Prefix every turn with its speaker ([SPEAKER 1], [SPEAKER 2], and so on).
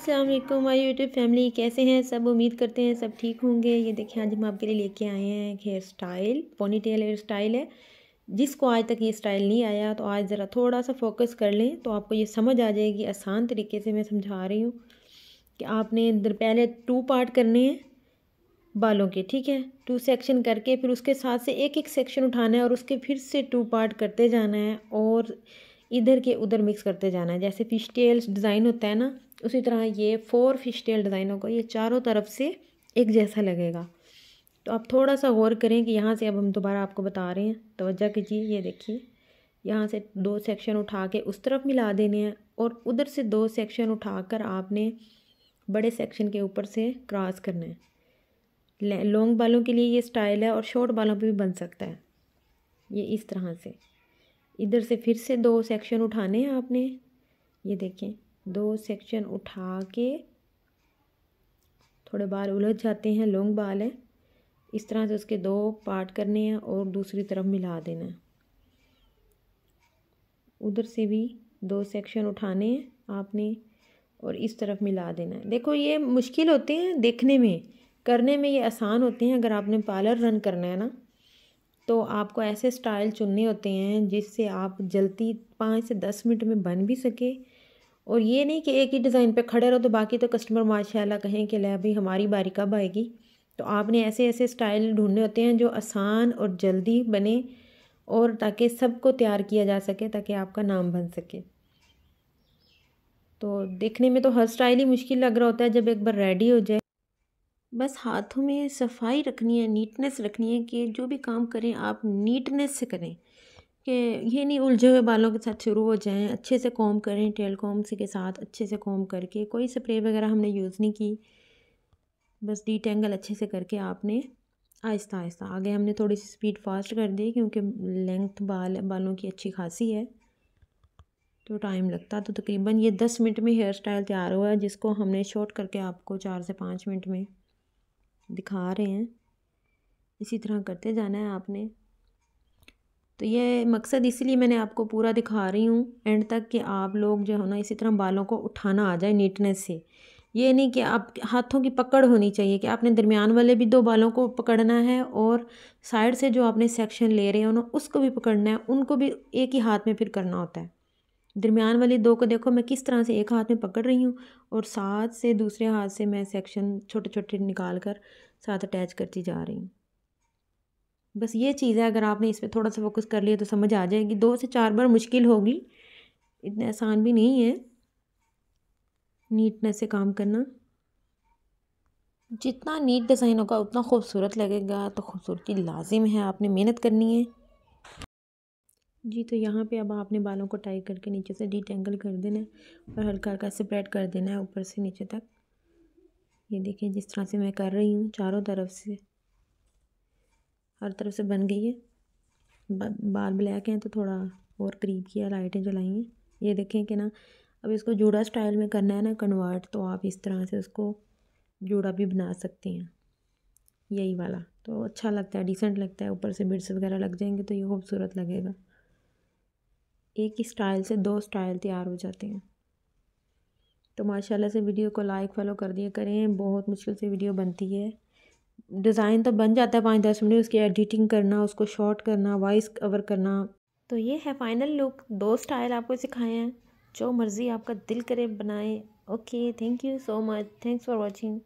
[SPEAKER 1] अस्सलाम वालेकुम my YouTube family, कैसे हैं सब। उम्मीद करते हैं सब ठीक होंगे। ये देखिए आज हम आपके लिए लेके आए हैं एक hairstyle, ponytail hairstyle है। जिसको आज तक ये स्टाइल नहीं आया तो आज ज़रा थोड़ा सा फोकस कर लें तो आपको ये समझ आ जाएगी। आसान तरीके से मैं समझा रही हूँ कि आपने पहले 2 पार्ट करने हैं बालों के, ठीक है। 2 सेक्शन करके फिर उसके साथ से एक एक सेक्शन उठाना है और उसके फिर से 2 पार्ट करते जाना है और इधर के उधर मिक्स करते जाना है। जैसे फिश टेल्स डिज़ाइन होता है ना, उसी तरह ये 4 फिश टेल डिज़ाइन होगा। ये चारों तरफ से एक जैसा लगेगा। तो आप थोड़ा सा गौर करें कि यहाँ से अब हम दोबारा आपको बता रहे हैं, तवज्जो कीजिए। ये देखिए यहाँ से 2 सेक्शन उठा के उस तरफ मिला देने हैं और उधर से 2 सेक्शन उठाकर आपने बड़े सेक्शन के ऊपर से क्रॉस करना है। लॉन्ग बालों के लिए ये स्टाइल है और शॉर्ट बालों पे भी बन सकता है। ये इस तरह से इधर से फिर से 2 सेक्शन उठाने हैं आपने। ये देखें 2 सेक्शन उठा के थोड़े बाल उलझ जाते हैं, लॉन्ग बाल है। इस तरह से उसके 2 पार्ट करने हैं और दूसरी तरफ मिला देना है। उधर से भी 2 सेक्शन उठाने हैं आपने और इस तरफ मिला देना है। देखो ये मुश्किल होते हैं देखने में, करने में ये आसान होते हैं। अगर आपने पार्लर रन करना है ना तो आपको ऐसे स्टाइल चुनने होते हैं जिससे आप जल्दी 5 से 10 मिनट में बन भी सके। और ये नहीं कि एक ही डिज़ाइन पे खड़े रहो तो बाकी तो कस्टमर माशाल्लाह कहें कि ले अभी हमारी बारी कब आएगी। तो आपने ऐसे ऐसे स्टाइल ढूंढने होते हैं जो आसान और जल्दी बने और ताकि सबको तैयार किया जा सके, ताकि आपका नाम बन सके। तो देखने में तो हर स्टाइल ही मुश्किल लग रहा होता है जब एक बार रेडी हो जाए। बस हाथों में सफाई रखनी है, नीटनेस रखनी है कि जो भी काम करें आप नीटनेस से करें, कि ये नहीं उलझे हुए बालों के साथ शुरू हो जाएं। अच्छे से कॉम्ब करें, टेल कॉम्ब के साथ अच्छे से कॉम्ब करके। कोई स्प्रे वगैरह हमने यूज़ नहीं की, बस डीटेंगल अच्छे से करके आपने आहिस्ता आहिस्ता आगे। हमने थोड़ी सी स्पीड फास्ट कर दी क्योंकि लेंथ बालों की अच्छी खासी है तो टाइम लगता। तो तकरीबन ये 10 मिनट में हेयर स्टाइल तैयार हुआ है, जिसको हमने शॉर्ट करके आपको 4 से 5 मिनट में दिखा रहे हैं। इसी तरह करते जाना है आपने। तो ये मकसद इसलिए मैंने आपको पूरा दिखा रही हूँ एंड तक कि आप लोग जो है ना इसी तरह बालों को उठाना आ जाए नीटनेस से। ये नहीं कि आप हाथों की पकड़ होनी चाहिए कि आपने दरमियान वाले भी 2 बालों को पकड़ना है और साइड से जो आपने सेक्शन ले रहे हो ना उसको भी पकड़ना है, उनको भी एक ही हाथ में फिर करना होता है। दरमियान वाली 2 को देखो मैं किस तरह से एक हाथ में पकड़ रही हूँ और साथ से दूसरे हाथ से मैं सेक्शन छोटे छोटे निकाल कर साथ अटैच करती जा रही हूँ। बस ये चीज़ है, अगर आपने इस पर थोड़ा सा फोकस कर लिया तो समझ आ जाएगी। 2 से 4 बार मुश्किल होगी, इतने आसान भी नहीं है नीटनेस से काम करना। जितना नीट डिज़ाइन होगा उतना खूबसूरत लगेगा, तो खूबसूरती लाजिम है, आपने मेहनत करनी है जी। तो यहाँ पे अब आपने बालों को टाई करके नीचे से डीटेंगल कर देना है और हल्का हल्का स्प्रेड कर देना है ऊपर से नीचे तक। ये देखिए जिस तरह से मैं कर रही हूँ, चारों तरफ से हर तरफ से बन गई है। बाल ब्लैक हैं तो थोड़ा और करीब किया, लाइटें जलाई हैं। ये देखें कि ना अब इसको जूड़ा स्टाइल में करना है ना कन्वर्ट, तो आप इस तरह से उसको जूड़ा भी बना सकते हैं। यही वाला तो अच्छा लगता है, डिसेंट लगता है। ऊपर से बिड्स वगैरह लग जाएंगे तो ये खूबसूरत लगेगा। एक ही स्टाइल से 2 स्टाइल तैयार हो जाते हैं। तो माशाल्लाह से वीडियो को लाइक फॉलो कर दिया करें। बहुत मुश्किल से वीडियो बनती है। डिज़ाइन तो बन जाता है 5-10 मिनट, उसकी एडिटिंग करना, उसको शॉर्ट करना, वॉइस कवर करना। तो ये है फाइनल लुक। 2 स्टाइल आपको सिखाए हैं, जो मर्ज़ी आपका दिल करे बनाएं। Okay, thank you so much, thanks for watching.